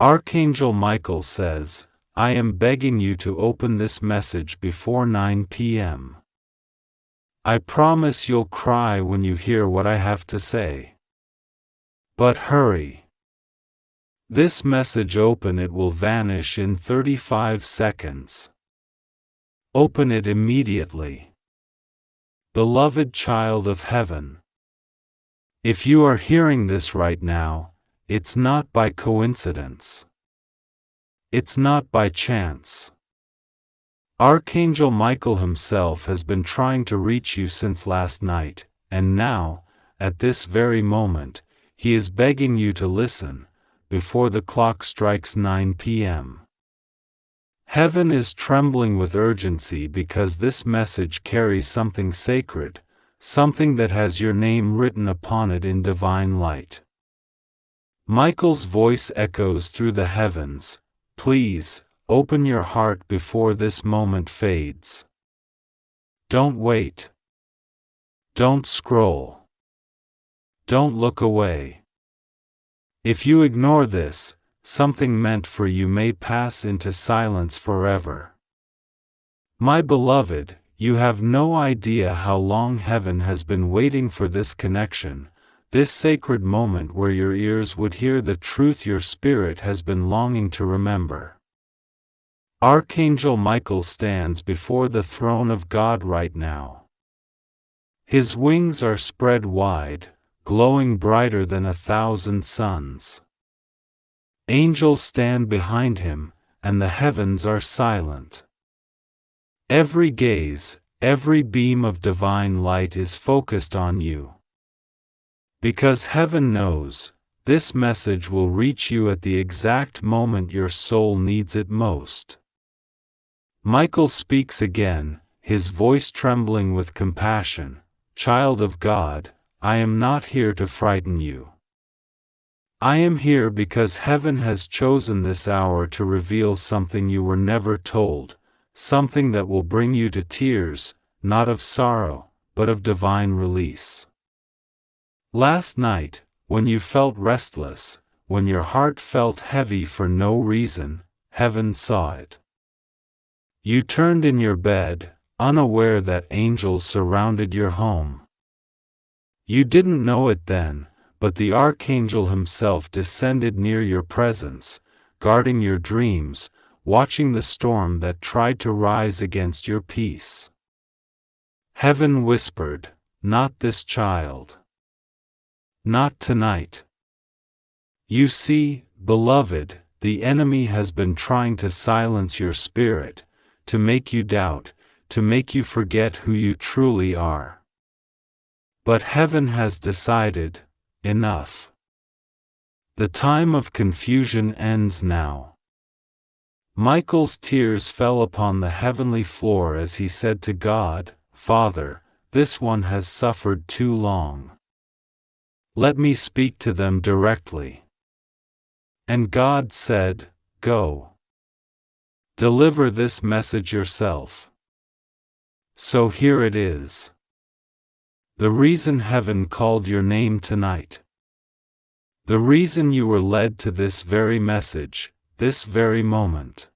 Archangel Michael says, I am begging you to open this message before 9 p.m. I promise you'll cry when you hear what I have to say. But hurry. This message, open it, will vanish in 35 seconds. Open it immediately. Beloved child of heaven, if you are hearing this right now, it's not by coincidence. It's not by chance. Archangel Michael himself has been trying to reach you since last night, and now, at this very moment, he is begging you to listen, before the clock strikes 9 p.m. Heaven is trembling with urgency because this message carries something sacred, something that has your name written upon it in divine light. Michael's voice echoes through the heavens, please, open your heart before this moment fades. Don't wait. Don't scroll. Don't look away. If you ignore this, something meant for you may pass into silence forever. My beloved, you have no idea how long heaven has been waiting for this connection, this sacred moment where your ears would hear the truth your spirit has been longing to remember. Archangel Michael stands before the throne of God right now. His wings are spread wide, glowing brighter than 1,000 suns. Angels stand behind him, and the heavens are silent. Every gaze, every beam of divine light is focused on you. Because heaven knows, this message will reach you at the exact moment your soul needs it most. Michael speaks again, his voice trembling with compassion. Child of God, I am not here to frighten you. I am here because heaven has chosen this hour to reveal something you were never told, something that will bring you to tears, not of sorrow, but of divine release. Last night, when you felt restless, when your heart felt heavy for no reason, heaven saw it. You turned in your bed, unaware that angels surrounded your home. You didn't know it then, but the Archangel himself descended near your presence, guarding your dreams, watching the storm that tried to rise against your peace. Heaven whispered, not this child. Not tonight. You see, beloved, the enemy has been trying to silence your spirit, to make you doubt, to make you forget who you truly are. But heaven has decided, enough. The time of confusion ends now. Michael's tears fell upon the heavenly floor as he said to God, Father, this one has suffered too long. Let me speak to them directly. And God said, Go. Deliver this message yourself. So here it is. The reason heaven called your name tonight. The reason you were led to this very message, this very moment.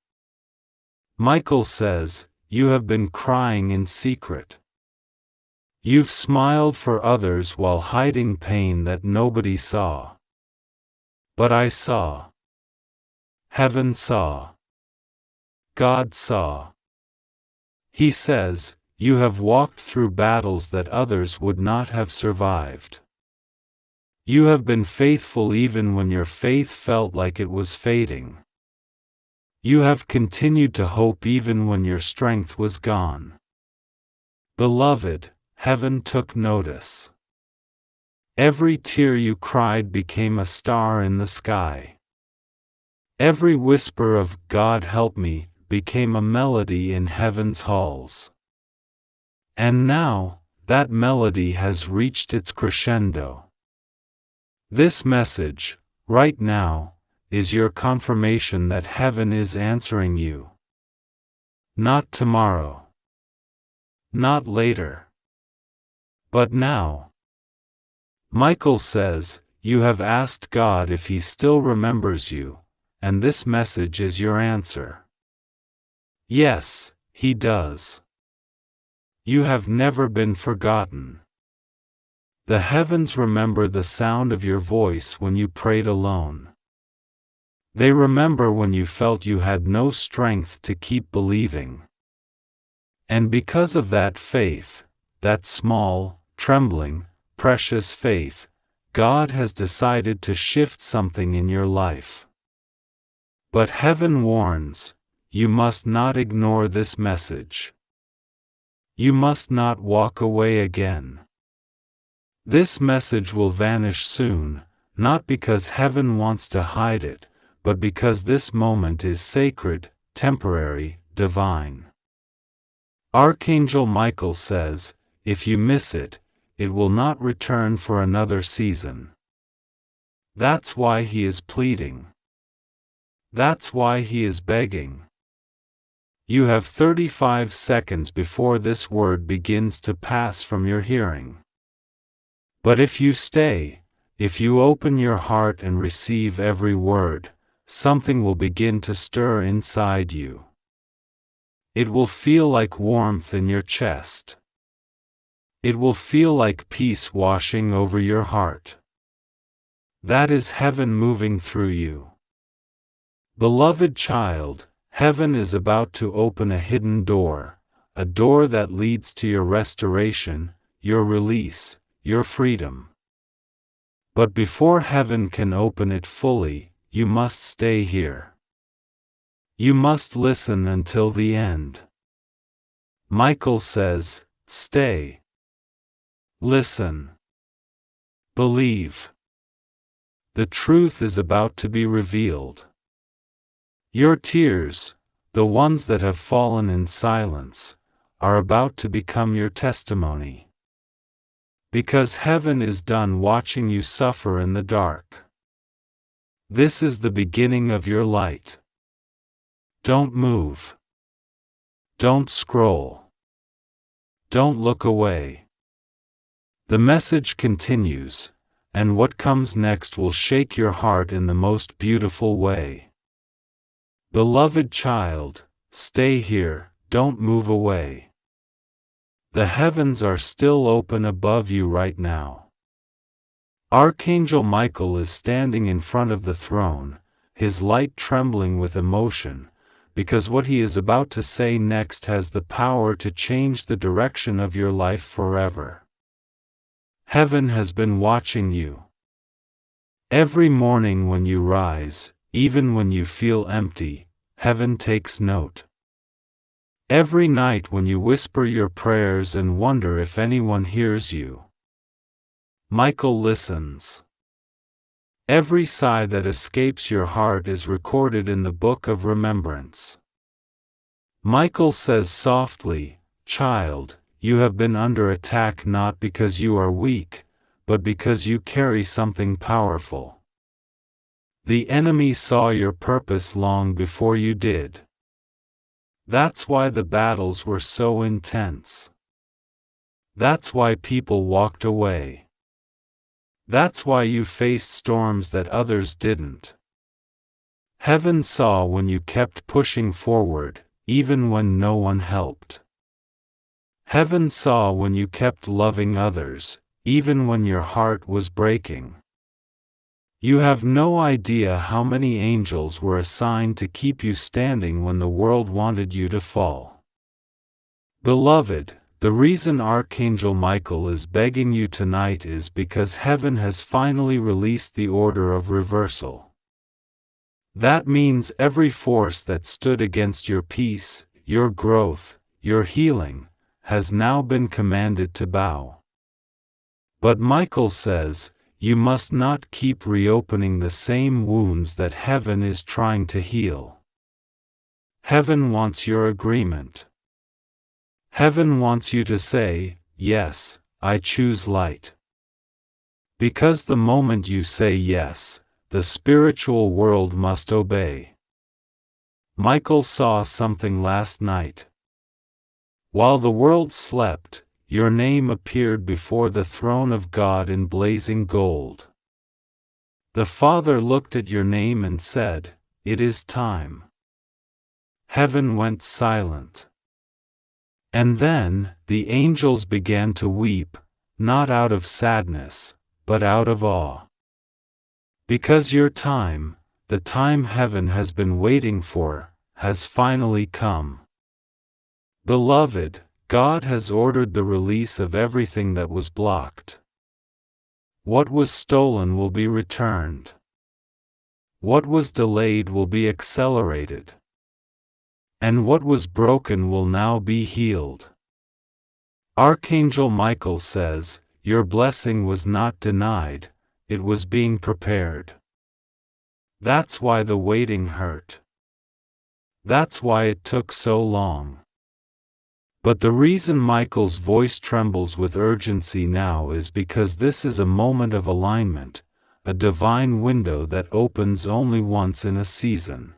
Michael says, you have been crying in secret. You've smiled for others while hiding pain that nobody saw. But I saw. Heaven saw. God saw. He says, you have walked through battles that others would not have survived. You have been faithful even when your faith felt like it was fading. You have continued to hope even when your strength was gone. Beloved, heaven took notice. Every tear you cried became a star in the sky. Every whisper of God help me became a melody in heaven's halls. And now, that melody has reached its crescendo. This message, right now, is your confirmation that heaven is answering you. Not tomorrow. Not later. But now. Michael says, you have asked God if he still remembers you, and this message is your answer. Yes, He does. You have never been forgotten. The heavens remember the sound of your voice when you prayed alone. They remember when you felt you had no strength to keep believing. And because of that faith, that small, trembling, precious faith, God has decided to shift something in your life. But heaven warns, you must not ignore this message. You must not walk away again. This message will vanish soon, not because heaven wants to hide it, but because this moment is sacred, temporary, divine. Archangel Michael says, if you miss it, it will not return for another season. That's why he is pleading. That's why he is begging. You have 35 seconds before this word begins to pass from your hearing. But if you stay, if you open your heart and receive every word, something will begin to stir inside you. It will feel like warmth in your chest. It will feel like peace washing over your heart. That is heaven moving through you. Beloved child, heaven is about to open a hidden door, a door that leads to your restoration, your release, your freedom. But before heaven can open it fully, you must stay here. You must listen until the end. Michael says, stay. Listen. Believe. The truth is about to be revealed. Your tears, the ones that have fallen in silence, are about to become your testimony. Because heaven is done watching you suffer in the dark. This is the beginning of your light. Don't move. Don't scroll. Don't look away. The message continues, and what comes next will shake your heart in the most beautiful way. Beloved child, stay here, don't move away. The heavens are still open above you right now. Archangel Michael is standing in front of the throne, his light trembling with emotion, because what he is about to say next has the power to change the direction of your life forever. Heaven has been watching you. Every morning when you rise, even when you feel empty, heaven takes note. Every night when you whisper your prayers and wonder if anyone hears you, Michael listens. Every sigh that escapes your heart is recorded in the book of remembrance. Michael says softly, child, you have been under attack not because you are weak, but because you carry something powerful. The enemy saw your purpose long before you did. That's why the battles were so intense. That's why people walked away. That's why you faced storms that others didn't. Heaven saw when you kept pushing forward, even when no one helped. Heaven saw when you kept loving others, even when your heart was breaking. You have no idea how many angels were assigned to keep you standing when the world wanted you to fall. Beloved, the reason Archangel Michael is begging you tonight is because heaven has finally released the order of reversal. That means every force that stood against your peace, your growth, your healing, has now been commanded to bow. But Michael says, you must not keep reopening the same wounds that heaven is trying to heal. Heaven wants your agreement. Heaven wants you to say, yes, I choose light. Because the moment you say yes, the spiritual world must obey. Michael saw something last night. While the world slept, your name appeared before the throne of God in blazing gold. The Father looked at your name and said, it is time. Heaven went silent. And then, the angels began to weep, not out of sadness, but out of awe. Because your time, the time heaven has been waiting for, has finally come. Beloved, God has ordered the release of everything that was blocked. What was stolen will be returned. What was delayed will be accelerated. And what was broken will now be healed. Archangel Michael says, your blessing was not denied, it was being prepared. That's why the waiting hurt. That's why it took so long. But the reason Michael's voice trembles with urgency now is because this is a moment of alignment, a divine window that opens only once in a season.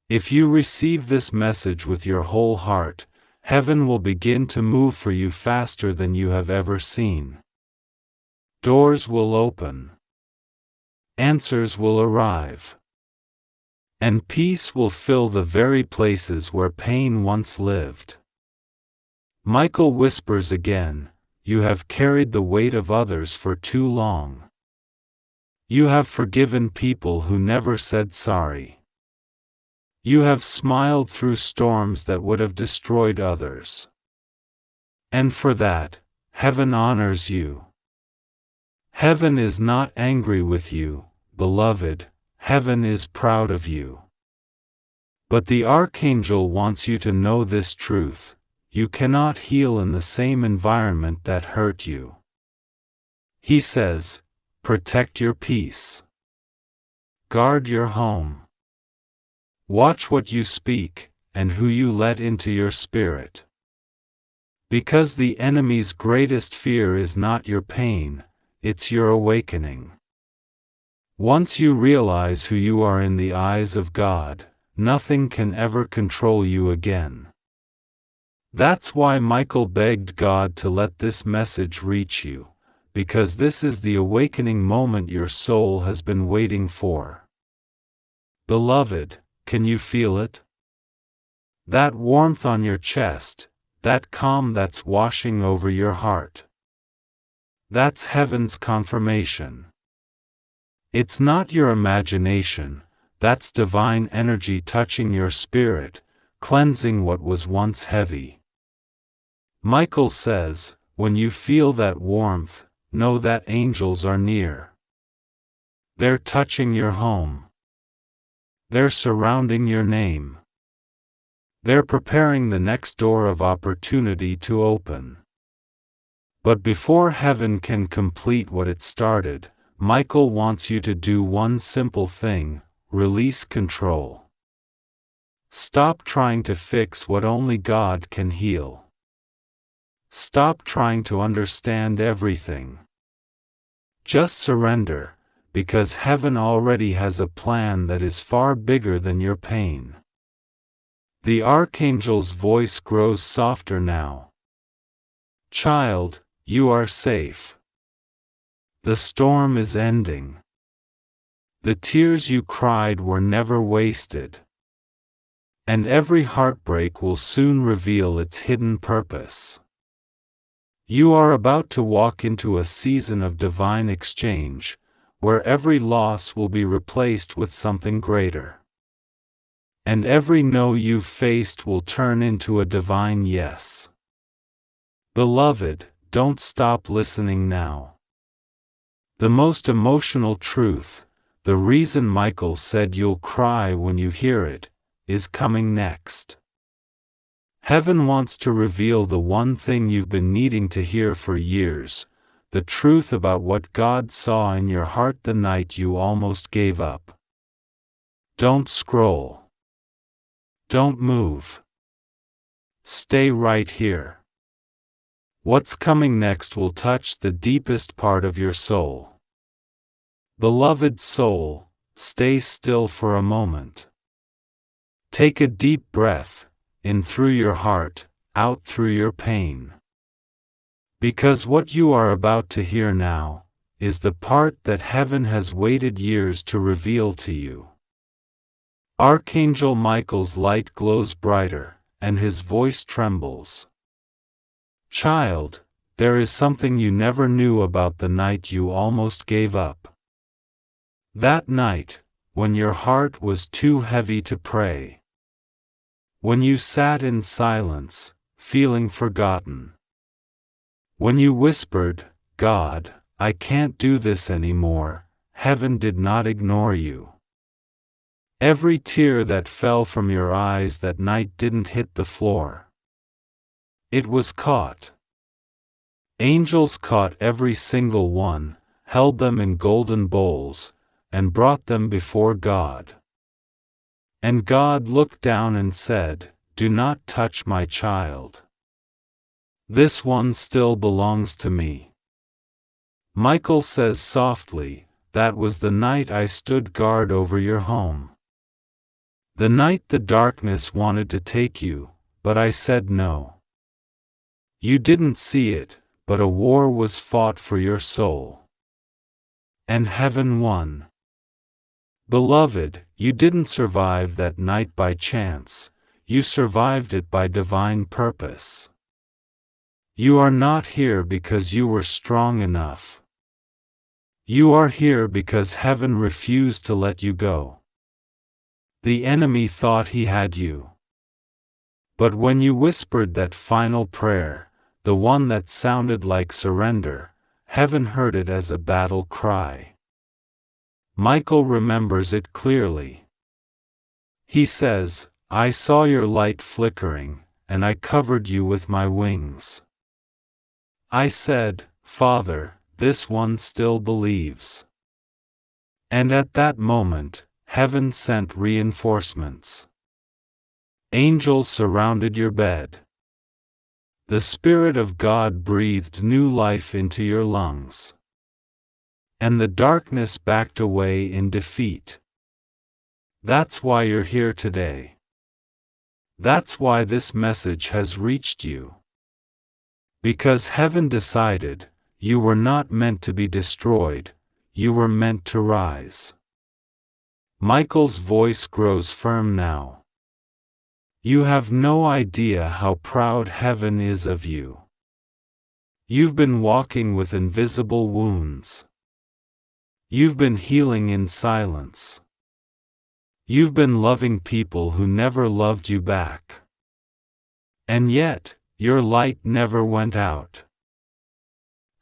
If you receive this message with your whole heart, heaven will begin to move for you faster than you have ever seen. Doors will open. Answers will arrive. And peace will fill the very places where pain once lived. Michael whispers again, you have carried the weight of others for too long. You have forgiven people who never said sorry. You have smiled through storms that would have destroyed others. And for that, heaven honors you. Heaven is not angry with you, beloved, heaven is proud of you. But the Archangel wants you to know this truth, you cannot heal in the same environment that hurt you. He says, protect your peace. Guard your home. Watch what you speak, and who you let into your spirit. Because the enemy's greatest fear is not your pain, it's your awakening. Once you realize who you are in the eyes of God, nothing can ever control you again. That's why Michael begged God to let this message reach you, because this is the awakening moment your soul has been waiting for. Beloved, can you feel it? That warmth on your chest, that calm that's washing over your heart. That's heaven's confirmation. It's not your imagination, that's divine energy touching your spirit, cleansing what was once heavy. Michael says, when you feel that warmth, know that angels are near. They're touching your home. They're surrounding your name. They're preparing the next door of opportunity to open. But before heaven can complete what it started, Michael wants you to do one simple thing, release control. Stop trying to fix what only God can heal. Stop trying to understand everything. Just surrender, because heaven already has a plan that is far bigger than your pain. The Archangel's voice grows softer now. Child, you are safe. The storm is ending. The tears you cried were never wasted. And every heartbreak will soon reveal its hidden purpose. You are about to walk into a season of divine exchange, where every loss will be replaced with something greater. And every no you've faced will turn into a divine yes. Beloved, don't stop listening now. The most emotional truth, the reason Michael said you'll cry when you hear it, is coming next. Heaven wants to reveal the one thing you've been needing to hear for years, the truth about what God saw in your heart the night you almost gave up. Don't scroll. Don't move. Stay right here. What's coming next will touch the deepest part of your soul. Beloved soul, stay still for a moment. Take a deep breath, in through your heart, out through your pain. Because what you are about to hear now, is the part that heaven has waited years to reveal to you. Archangel Michael's light glows brighter, and his voice trembles. Child, there is something you never knew about the night you almost gave up. That night, when your heart was too heavy to pray. When you sat in silence, feeling forgotten. When you whispered, God, I can't do this anymore, heaven did not ignore you. Every tear that fell from your eyes that night didn't hit the floor. It was caught. Angels caught every single one, held them in golden bowls, and brought them before God. And God looked down and said, do not touch my child. This one still belongs to me. Michael says softly, that was the night I stood guard over your home. The night the darkness wanted to take you, but I said no. You didn't see it, but a war was fought for your soul. And heaven won. Beloved, you didn't survive that night by chance, you survived it by divine purpose. You are not here because you were strong enough. You are here because heaven refused to let you go. The enemy thought he had you. But when you whispered that final prayer, the one that sounded like surrender, heaven heard it as a battle cry. Michael remembers it clearly. He says, I saw your light flickering, and I covered you with my wings. I said, Father, this one still believes. And at that moment, heaven sent reinforcements. Angels surrounded your bed. The Spirit of God breathed new life into your lungs. And the darkness backed away in defeat. That's why you're here today. That's why this message has reached you. Because heaven decided, you were not meant to be destroyed, you were meant to rise. Michael's voice grows firm now. You have no idea how proud heaven is of you. You've been walking with invisible wounds. You've been healing in silence. You've been loving people who never loved you back. And yet, your light never went out.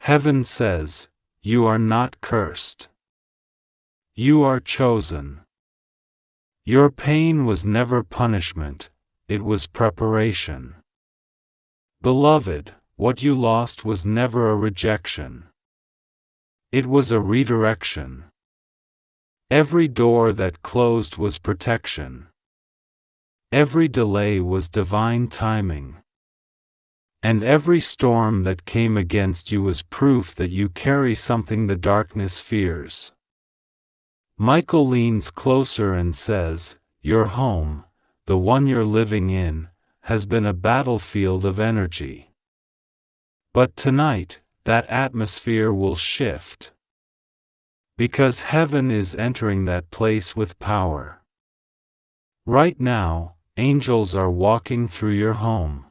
Heaven says, you are not cursed. You are chosen. Your pain was never punishment, it was preparation. Beloved, what you lost was never a rejection. It was a redirection. Every door that closed was protection. Every delay was divine timing. And every storm that came against you was proof that you carry something the darkness fears. Michael leans closer and says, your home, the one you're living in, has been a battlefield of energy. But tonight, that atmosphere will shift. Because heaven is entering that place with power. Right now, angels are walking through your home.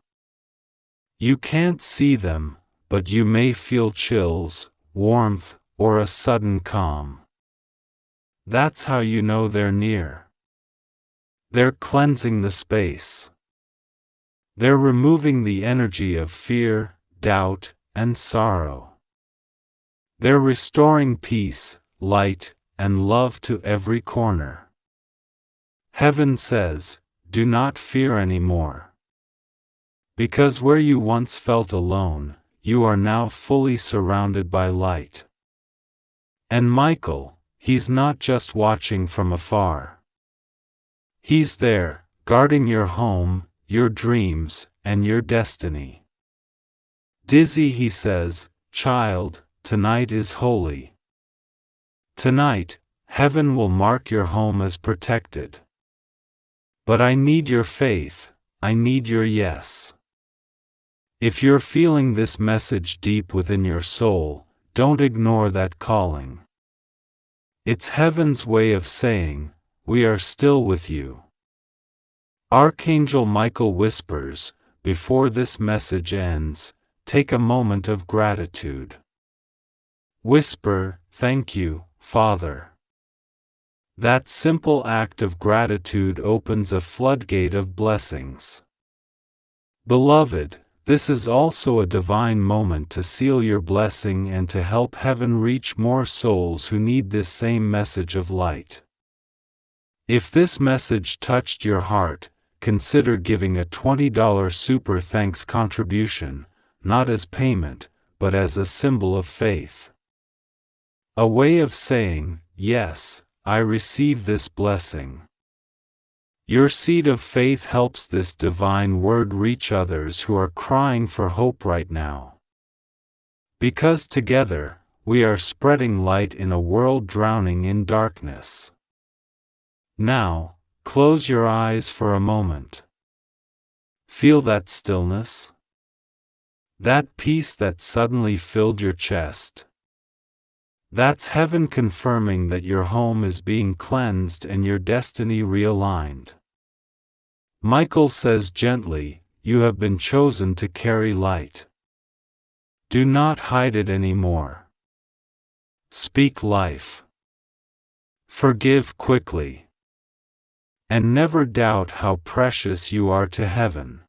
You can't see them, but you may feel chills, warmth, or a sudden calm. That's how you know they're near. They're cleansing the space. They're removing the energy of fear, doubt, and sorrow. They're restoring peace, light, and love to every corner. Heaven says, do not fear anymore. Because where you once felt alone, you are now fully surrounded by light. And Michael, he's not just watching from afar. He's there, guarding your home, your dreams, and your destiny. Dizzy, he says, child, tonight is holy. Tonight, heaven will mark your home as protected. But I need your faith, I need your yes. If you're feeling this message deep within your soul, don't ignore that calling. It's heaven's way of saying, we are still with you. Archangel Michael whispers, before this message ends, take a moment of gratitude. Whisper, thank you, Father. That simple act of gratitude opens a floodgate of blessings. Beloved, this is also a divine moment to seal your blessing and to help heaven reach more souls who need this same message of light. If this message touched your heart, consider giving a $20 super thanks contribution, not as payment, but as a symbol of faith. A way of saying, yes, I receive this blessing. Your seed of faith helps this divine word reach others who are crying for hope right now. Because together, we are spreading light in a world drowning in darkness. Now, close your eyes for a moment. Feel that stillness? That peace that suddenly filled your chest. That's heaven confirming that your home is being cleansed and your destiny realigned. Michael says gently, you have been chosen to carry light. Do not hide it anymore. Speak life. Forgive quickly. And never doubt how precious you are to heaven.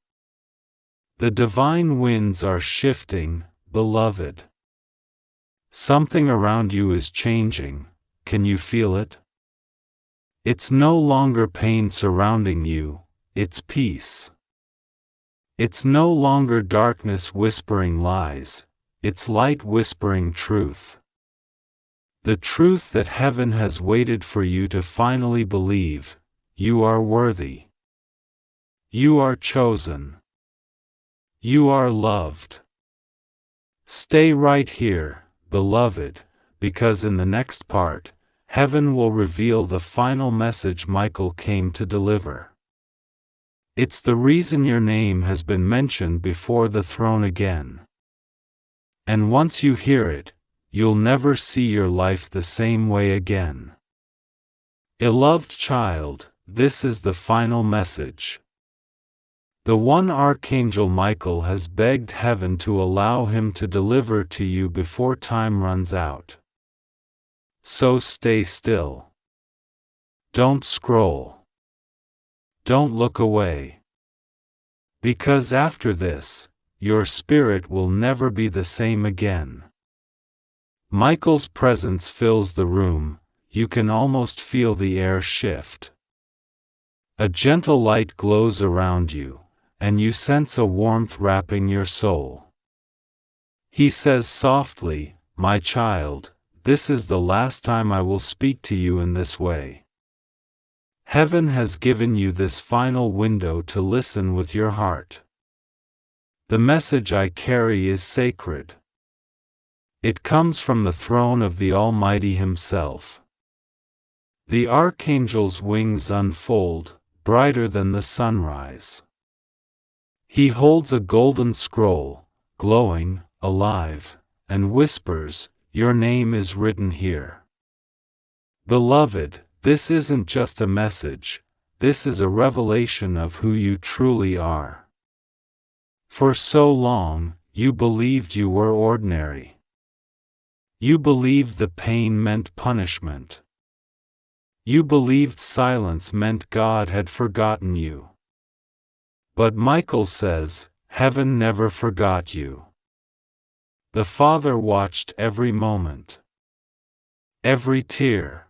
The divine winds are shifting, beloved. Something around you is changing, can you feel it? It's no longer pain surrounding you, it's peace. It's no longer darkness whispering lies, it's light whispering truth. The truth that heaven has waited for you to finally believe, you are worthy. You are chosen. You are loved. Stay right here, beloved, because in the next part, heaven will reveal the final message Michael came to deliver. It's the reason your name has been mentioned before the throne again. And once you hear it, you'll never see your life the same way again. Beloved child, this is the final message. The one Archangel Michael has begged heaven to allow him to deliver to you before time runs out. So stay still. Don't scroll. Don't look away. Because after this, your spirit will never be the same again. Michael's presence fills the room, you can almost feel the air shift. A gentle light glows around you, and you sense a warmth wrapping your soul. He says softly, my child, this is the last time I will speak to you in this way. Heaven has given you this final window to listen with your heart. The message I carry is sacred. It comes from the throne of the Almighty Himself. The Archangel's wings unfold, brighter than the sunrise. He holds a golden scroll, glowing, alive, and whispers, your name is written here. Beloved, this isn't just a message, this is a revelation of who you truly are. For so long, you believed you were ordinary. You believed the pain meant punishment. You believed silence meant God had forgotten you. But Michael says, heaven never forgot you. The Father watched every moment. Every tear.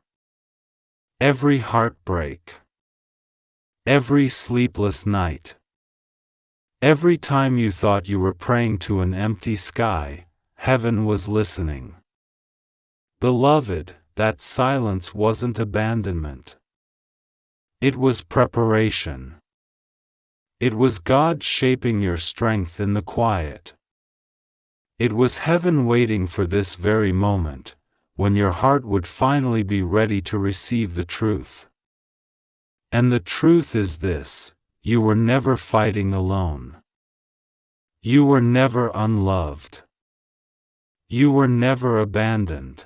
Every heartbreak. Every sleepless night. Every time you thought you were praying to an empty sky, heaven was listening. Beloved, that silence wasn't abandonment. It was preparation. It was God shaping your strength in the quiet. It was heaven waiting for this very moment, when your heart would finally be ready to receive the truth. And the truth is this, you were never fighting alone. You were never unloved. You were never abandoned.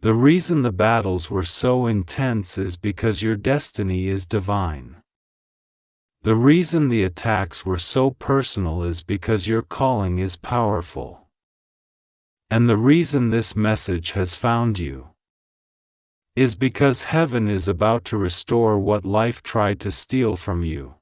The reason the battles were so intense is because your destiny is divine. The reason the attacks were so personal is because your calling is powerful. And the reason this message has found you is because heaven is about to restore what life tried to steal from you.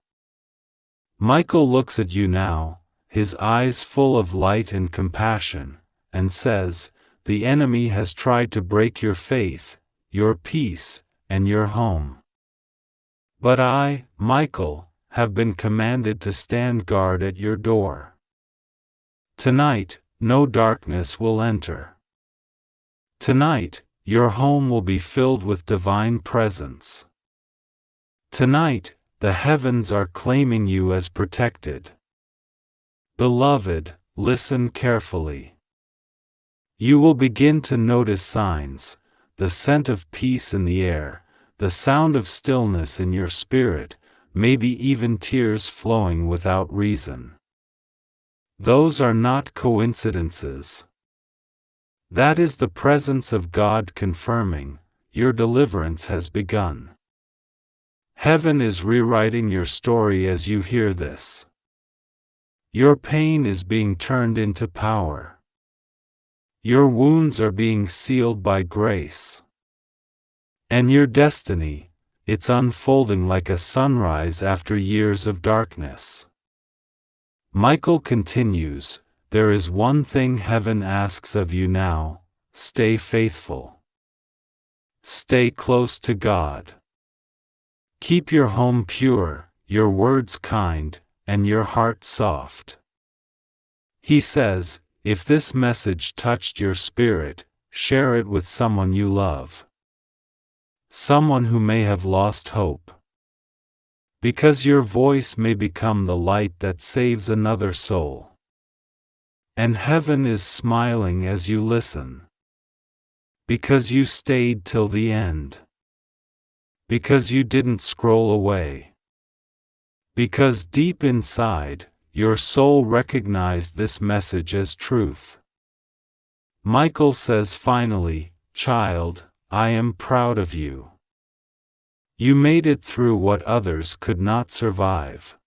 Michael looks at you now, his eyes full of light and compassion, and says, "The enemy has tried to break your faith, your peace, and your home. But I, Michael, have been commanded to stand guard at your door. Tonight, no darkness will enter. Tonight, your home will be filled with divine presence. Tonight, the heavens are claiming you as protected." Beloved, listen carefully. You will begin to notice signs, the scent of peace in the air, the sound of stillness in your spirit, maybe even tears flowing without reason. Those are not coincidences. That is the presence of God confirming, your deliverance has begun. Heaven is rewriting your story as you hear this. Your pain is being turned into power. Your wounds are being sealed by grace. And your destiny, it's unfolding like a sunrise after years of darkness. Michael continues, "There is one thing heaven asks of you now: stay faithful. Stay close to God. Keep your home pure, your words kind, and your heart soft." He says, if this message touched your spirit, share it with someone you love. Someone who may have lost hope. Because your voice may become the light that saves another soul. And heaven is smiling as you listen. Because you stayed till the end. Because you didn't scroll away. Because deep inside, your soul recognized this message as truth. Michael says finally, "Child, I am proud of you. You made it through what others could not survive.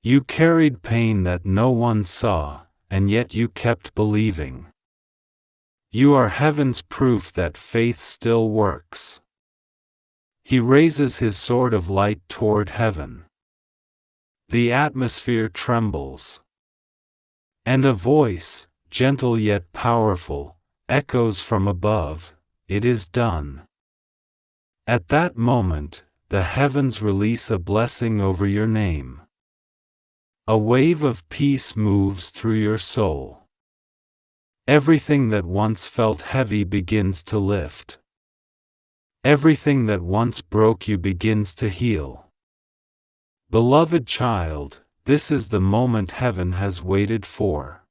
You carried pain that no one saw, and yet you kept believing. You are heaven's proof that faith still works." He raises his sword of light toward heaven. The atmosphere trembles. And a voice, gentle yet powerful, echoes from above, "It is done." At that moment, the heavens release a blessing over your name. A wave of peace moves through your soul. Everything that once felt heavy begins to lift. Everything that once broke you begins to heal. Beloved child, this is the moment heaven has waited for.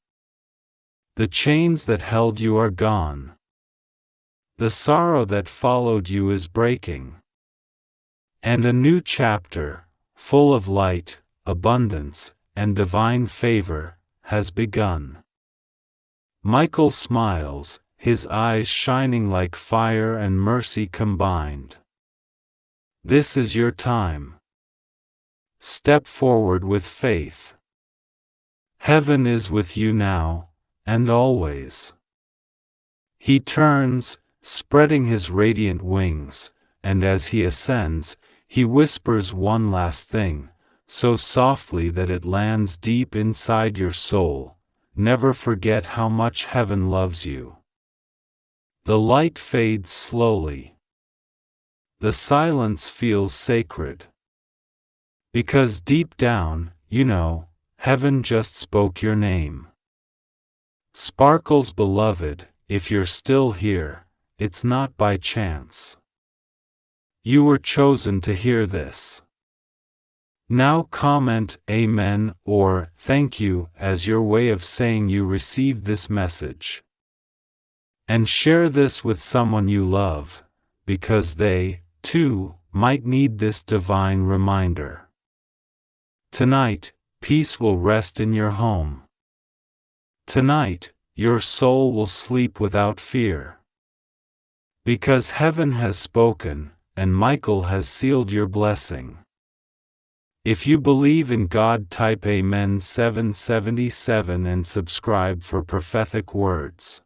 The chains that held you are gone. The sorrow that followed you is breaking. And a new chapter, full of light, abundance, and divine favor, has begun. Michael smiles, his eyes shining like fire and mercy combined. This is your time. Step forward with faith. Heaven is with you now, and always. He turns, spreading his radiant wings, and as he ascends, he whispers one last thing, so softly that it lands deep inside your soul: never forget how much heaven loves you. The light fades slowly. The silence feels sacred. Because deep down, you know, heaven just spoke your name. Sparkles beloved, if you're still here, it's not by chance. You were chosen to hear this. Now comment "Amen" or "Thank you" as your way of saying you received this message. And share this with someone you love, because they, too, might need this divine reminder. Tonight, peace will rest in your home. Tonight, your soul will sleep without fear. Because heaven has spoken, and Michael has sealed your blessing. If you believe in God, type Amen 777 and subscribe for prophetic words.